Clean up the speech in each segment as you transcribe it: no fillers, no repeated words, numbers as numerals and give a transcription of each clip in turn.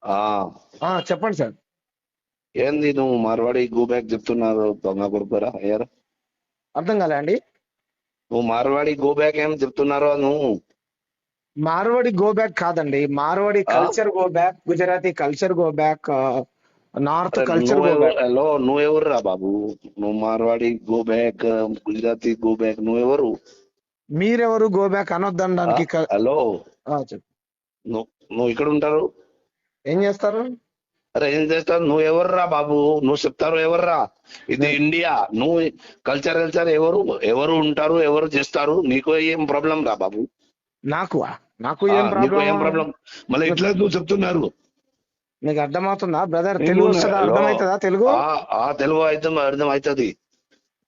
ఆ చెప్పండి సార్. ఏంది నువ్వు మార్వాడి గో బ్యాక్ చెప్తున్నారు దొంగ కొడుకురా అయ్యారు. అర్థం కాలే అండి. నువ్వు మార్వాడి గో బ్యాక్ ఏం చెప్తున్నారో నువ్వు. మార్వాడి గో బ్యాక్ కాదండి, మార్వాడి ఆ culture go back, Gujarati culture go back, north అరే కల్చర్ గో నువ్వెవరు? బ్యాక్. హలో నువ్వెవరు రా బాబు? నువ్వు Marwari go back, Gujarati go back నువ్వెవరు? మీరెవరు గో బ్యాక్ ఆ అనొద్దనడానికి హలో, చెప్పు. నువ్వు నువ్వు ఇక్కడ ఉంటారు. ఏం చేస్తారు? అరే ఏం చేస్తావు? నువ్వు ఎవర్రా బాబు? నువ్వు చెప్తారు ఎవర్రా? ఇది నేను ఇండియా. నువ్వు కల్చర్ కల్చర్ ఎవరు ఎవరు ఉంటారు, ఎవరు చేస్తారు? నీకు ఏం ప్రాబ్లం రా బాబు? నాకు నాకు ఏం నీకు ప్రాబ్లం? ఏం ప్రాబ్లం? మళ్ళీ ఇట్లా నువ్వు చెప్తున్నారు. నీకు అర్థమవుతుందా బ్రదర్? నేను తెలుగు వస్తుందా? హలో, అర్థమవుతుందా తెలుగు? తెలుగు అయితే అర్థం అవుతుంది.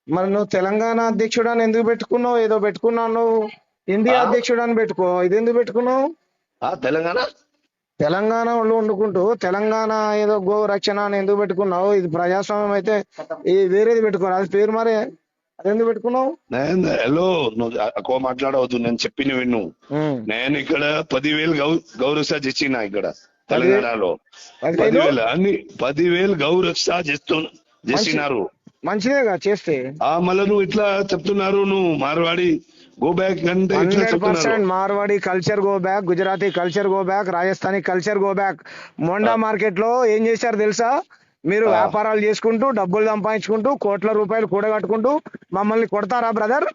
మరి నువ్వు తెలంగాణ అధ్యక్షుడు అని ఎందుకు పెట్టుకున్నావు? ఏదో పెట్టుకున్నావు నువ్వు. ఇండియా ఆ అధ్యక్షుడు అని పెట్టుకో. ఇది ఎందుకు పెట్టుకున్నావు? తెలంగాణ. తెలంగాణలో వండుకుంటూ తెలంగాణ ఏదో గో రక్షణ అని ఎందుకు పెట్టుకున్నావు? ఇది ప్రజాస్వామ్యం అయితే ఈ వేరేది పెట్టుకోరు, అది పేరు మరే. అది ఎందుకు పెట్టుకున్నావు? నేను హలో, నువ్వు ఎక్కువ మాట్లాడవద్దు. నేను చెప్పిన విను. ఉమ్. నేను ఇక్కడ 10,000 గౌరక్ష ఇచ్చిన ఇక్కడ 10,000 తెలంగాణలో. 10,000 10,000 అన్ని 10,000 గౌరక్ష మంచి చేసినారు. మంచిదేగా చేస్తే. మళ్ళీ నువ్వు ఇట్లా చెప్తున్నారు. నువ్వు మార్వాడి గో బ్యాక్ అంటే ఇట్లా చెప్తున్నారు. 100% Marwari culture go back, Gujarati culture go back, Rajasthani culture go back. Monda market లో ఏం చేశారు తెలుసా? మీరు ఆ, వ్యాపారాలు చేసుకుంటూ డబ్బులు సంపాదించుకుంటూ కోట్ల రూపాయలు కూడగట్టుకుంటూ మమ్మల్ని కొడతారా బ్రదర్?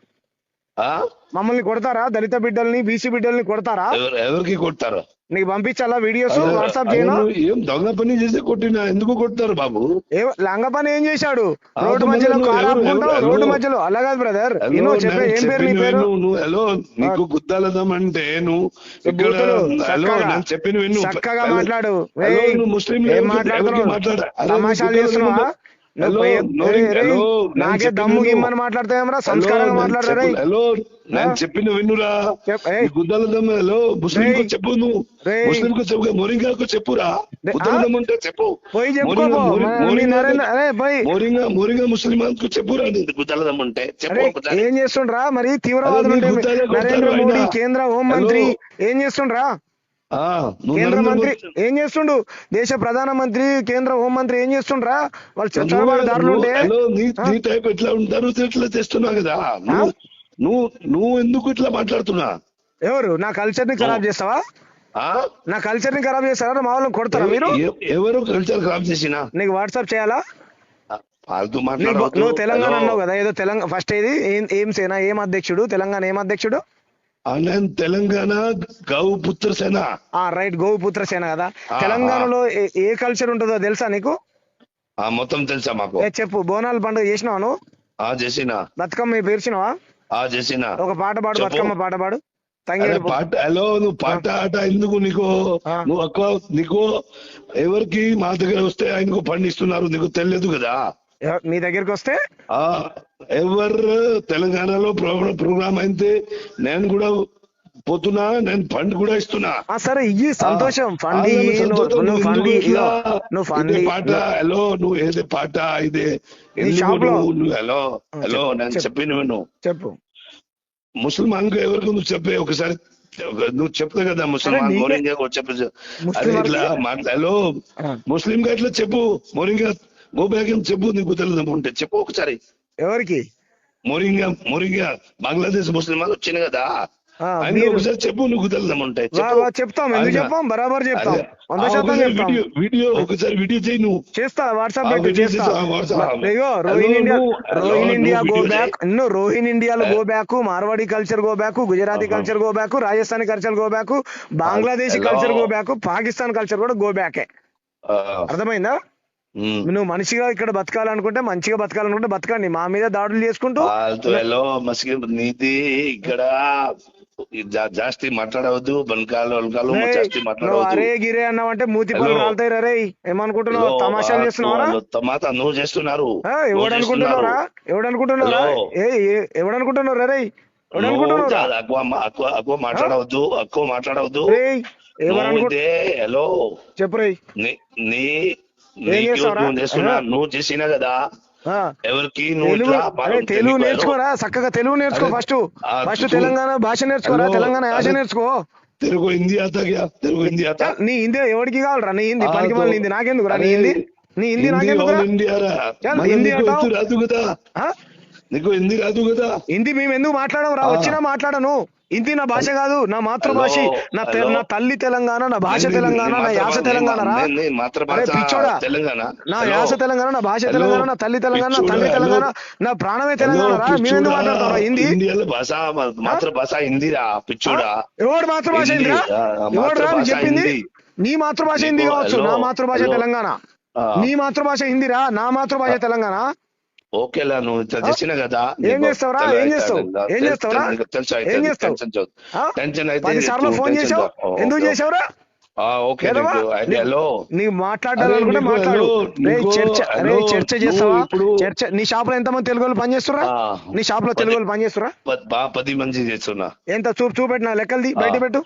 ఆ? మమ్మల్ని కొడతారా? దళిత బిడ్డల్ని, బీసీ బిడ్డల్ని కొడతారా? ఎవరికి కొడతారు? నీకు పంపించాలా వీడియోస్ అదే వాట్సాప్ అదే చేయను? నువ్వు ఏం దొంగ పని చేసి కొట్టినా ఎందుకు కొడతారు బాబు? లంగ పని ఏం చేశాడు? రోడ్డు మళ్ళీ మధ్యలో నువ్వు కాలు ఎవరు ఆపుకుంటావు, హలో రోడ్డు మధ్యలో. అలా కాదు బ్రదర్, హలో, నేను చెప్పే నేను ఏం పేరు నీ చెప్పిన పేరు? విను. నువ్వు హలో, నీకు గుద్దాలదాం అంటే నువ్వు ఇక్కడ బూతులు హలో, చక్కగా నేను చెప్పిన విను. చక్కగా హలో, మాట్లాడు. హలో, ఏయ్, నువ్వు ముస్లిం ఏం ఎవరికి మాట్లాడుతున్నావు? మాట్లాడ? అరే నీ తమాషాలు గుద్దాలదాం చేస్తున్నావా? అంటే హలో రేయ్, హలో, నేను నాకే చెప్పిన దమ్ము విను. గిమ్మని మాట్లాడతావేమరా? హలో సంస్కారంగా నేను మాట్లాడరా చెప్పు. రేయ్. హలో నేను చెప్పిన వినురా. నీ గుద్దాలదమ్మ. హలో, ముస్లిం కు రేయ్ చెప్పు. నువ్వు రేయ్ ముస్లిం కు చెప్పు. మోరింగాకు చెప్పురా. గుద్దాలదమ్మ అంటే చెప్పు. పోయి మోరింగా చెప్పుకోపో. మీ మోరింగా నరేంద్ర అరే పోయి. మోరింగా ముస్లిమాన్ కు చెప్పురా. నీ గుద్దాలదమ్మ అంటే చెప్పు అరే ఒకసారి. ఏం చేస్తుండ్రా మరి? అదే తీవ్రవాదులు నీ ఉంటే గుద్దాలే కొడతారు నరేంద్ర ఆయన. మోడీ కేంద్ర హోం హలో, మంత్రి ఏం చేస్తుండ్రా? నువ్వు కేంద్ర నరేంద్ర మంత్రి మోదీ. ఏం చేస్తుండు? దేశ ప్రధాన మంత్రి, కేంద్ర హోం మంత్రి ఏం చేస్తుండ్రా? వాళ్ళు చొరబాటు దారులు నువ్వు ఉంటే హలో, నీ టైప్ ఎట్లా ఉంటారు ఇట్లా చేస్తున్నావు కదా. ఆ? నువ్వు నువ్వు ఎందుకు ఇట్లా మాట్లాడుతున్నా? ఎవరు నా కల్చర్ ని ఖరాబ్ చేస్తావా? ఆ నా కల్చర్ ని ఖరాబ్ చేస్తారా? మా వాళ్ళని కొడతారా మీరు? ఎవరు కల్చర్ ఖరాబ్ చేసినా? నీకు వాట్సాప్ చేయాలా? ఫాల్తూ మాట్లాడవద్దు. నువ్వు తెలంగాణ హలో, అన్నావు కదా, ఏదో తెలంగాణ ఫస్ట్ ఏది ఏం సేన, ఏం అధ్యక్షుడు? తెలంగాణ ఏం అధ్యక్షుడు? నేను తెలంగాణ గౌపుత్ర సేన. రైట్, గోపుత్ర సేన కదా. ఆ, ఆ. తెలంగాణలో ఏ కల్చర్ ఉంటుందో తెలుసా నీకు? మొత్తం తెలుసా మాకు. చెప్పు. బోనాల పండుగ చేసినావా నువ్వు? చేసిన. బతుకమ్మ పేర్చినావా? చేసిన. ఒక పాట పాడు, చెప్పు. బతుకమ్మ పాట పాడు. అరే తంగేడు పాట. హలో, నువ్వు పాట ఆట ఎందుకు నీకు? ఆ. నువ్వు నీకు ఎవరికి మా దగ్గర వస్తే ఆయనకు పండిస్తున్నారు నీకు తెలియదు కదా. మీ దగ్గరికి వస్తే ఆ ఎవరు తెలంగాణలో ప్రోగ్రామ్ అయితే నేను కూడా పోతున్నా. నేను ఫండ్ కూడా ఇస్తున్నా. సరే ఇయ్యి, సంతోషం. ఫండ్ నేను సంతోషం. నువ్వు నువ్వు ఫండ్ ఎందుకు ఇట్లా నువ్వు ఫండ్ ఇదే పాట? హలో, నువ్వు ఏదే పాట ఇదే ఎందుకు షాప్ లో నువ్వు హలో హలో నేను చెప్పిన విను. చెప్పు. ముసల్మాన్ కు ఎవరికి నువ్వు చెప్పే ఒకసారి. నువ్వు చెప్తావు కదా ముసల్మాన్ నీకే మోరింగా చెప్పు. అరే ముస్లిం ఇట్లా హలో, ముస్లిం గా ఇట్లా చెప్పు. మోరింగా గో బ్యాక్ అని చెప్పు. నీకు తెలియదు ఉంటే చెప్పు ఒకసారి. ఎవరికి? మోరింగా బంగ్లాదేశ్ ముస్లిం వాళ్ళు వచ్చింది కదా. ఆయన మీరు ఒకసారి చెప్పు. నువ్వు తెలియదుంటే చెప్పు. చెప్తాం. ఎందుకు చెప్పాం? బరాబర్ చెప్తాం. 100% చెప్తాం. వీడియో ఒకసారి వీడియో చేయి నువ్వు. చేస్తా, వాట్సాప్ పెట్టి వీడియో చేస్తా. వాట్సాప్. ఇగో Rohin India go back, Rohin ఇండియాలో go back, Marwadi culture go back, Gujarati culture go back, Rajasthani culture go back, Bangladeshi culture go back, Pakistan culture కూడా గో బ్యాకే. అర్థమైందా? నువ్వు మనిషిగా ఇక్కడ బతకాలనుకుంటే, మంచిగా బతకాలనుకుంటే బతకండి. మా మీద దాడులు చేసుకుంటూ హలో మస్కి నీది ఇక్కడ జాస్తి మాట్లాడవద్దు. బనకాలు వనకాలు జాస్తి నువ్వు మాట్లాడవద్దు. అరే గిరే అన్నావంటే మూతి పనులు రాలుతాయి రే. ఏమనుకుంటున్నావు? తమాషాలు చేస్తున్నావా? నువ్వు చేస్తున్నారు. ఎవడనుకుంటున్నారా? ఎవడనుకుంటున్నారా? ఎవడనుకుంటున్నావు రే? ఎవడనుకుంటున్నారా? ఎక్కువ మాట్లాడవద్దు. ఎక్కువ మాట్లాడవద్దు. హలో చెప్పు రే. నువ్వు చేసినా కదా ఎవరికి తెలుగు నేర్చుకోరా, చక్కగా తెలుగు నేర్చుకో. ఫస్ట్ తెలంగాణ భాష నేర్చుకోరా, తెలంగాణ యాస నేర్చుకో. तेरे को हिंदी आता क्या? तेरे को हिंदी आता? నీ హిందీ ఎవరికి కావాలరా? నీ హిందీ हाँ, పనికి तो- మళ్ళీ హిందీ నాకెందుకు రా? నీ अरे, హిందీ నీ హిందీ हिंदी నాకెందుకు ऑल इंडिया रा चल, मला हिंदी నీకు हटाओ। ఎత్తు రాదు కదా? నీకు హిందీ రాదు కదా? హిందీ మేము ఎందుకు మాట్లాడడం రా? ఆ. వచ్చినా మాట్లాడను. హిందీ నా భాష కాదు, నా మాతృభాష. నా హలో. నా తల్లి తెలంగాణ, నా భాష నీ- తెలంగాణ, నీ నా యాస మాతృభాష- తెలంగాణ రా. నీ- నీ అరే మాతృభాష పిచ్చోడా, తెలంగాణ. నా హలో. యాస తెలంగాణ, నా భాష హలో. తెలంగాణ, నా తల్లి తెలంగాణ, నా పిచ్చోడా, తండ్రి తెలంగాణ, హలో. నా ప్రాణమే హలో, తెలంగాణ రా. మేము ఎందుకు పిచ్చోడా, మాట్లాడతాం రా హిందీ? ఇండియాలో భాష మాతృభాష హిందీరా పిచ్చోడా. ఎవడు మాతృభాష హిందీ, హిందీరా? ఆ, ఎవడు రా మాతృభాష నీకు చెప్పింది? హిందీ. నీ మాతృభాష హిందీ నీకు- కావచ్చు, హలో, నా మాతృభాష హలో. తెలంగాణ. ఆ. నీ మాతృభాష హిందీరా, నా మాతృభాష తెలంగాణ. ఓకేలా నువ్వు ఇట్లా చేసిన కదా? ఏం చేస్తావురా? ఏం చేస్తావు? ఏం చేస్తావురా? ఏం చేస్తావు? ఆ? టెన్షన్ అయితే 10 సార్లు ఫోన్ చేసావు, ఎందుకు చేసావురా? ఓకే ఏదమ్మా? హలో. నీకు మాట్లాడాలనుకుంటే అరే, మాట్లాడు. నీకు- రే నీకు- చర్చ, రే హలో, చర్చ నువ్వు చేస్తావా? ఇప్పుడు- చర్చ. నీ షాప్ లో ఎంతమంది తెలుగు వాళ్ళు పనిచేస్తురా? ఆ. నీ షాప్ లో తెలుగు వాళ్ళు పనిచేస్తురా? 10 మంది చేస్తున్నా. ఎంత చూపెట్టిన లెక్కలది బయట పెట్టు.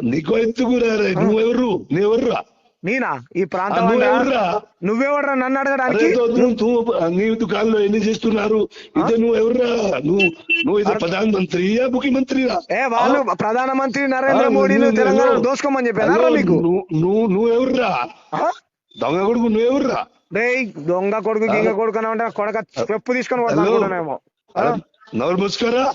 నీకు ఎందుకురా రే? నువ్వెవర్రా? నేనా ఈ ప్రాంతం నువ్వెవర్రా? నువ్వెవడరా నన్ను అడగడానికి? నీ దుకాణంలో ఎన్ని చేస్తున్నారు? ఇదే నువ్వెవర్రా? నువ్వు ఇదే ప్రధానమంత్రియా ముఖ్యమంత్రిరా? వాళ్ళు ప్రధానమంత్రి నరేంద్ర మోడీని తెలంగాణ దోసుకోమని చెప్పారా మీకు? నువ్వెవర్రా? ఆ? దొంగ కొడుకు నువ్వెవర్రా? రే దొంగ కొడుకు గింగ కొడుకు అని అంటే కొడక చెప్పు తీసుకొని కొడతాను అనుకుంటున్నానేమో. నవరు మూసుకోరా.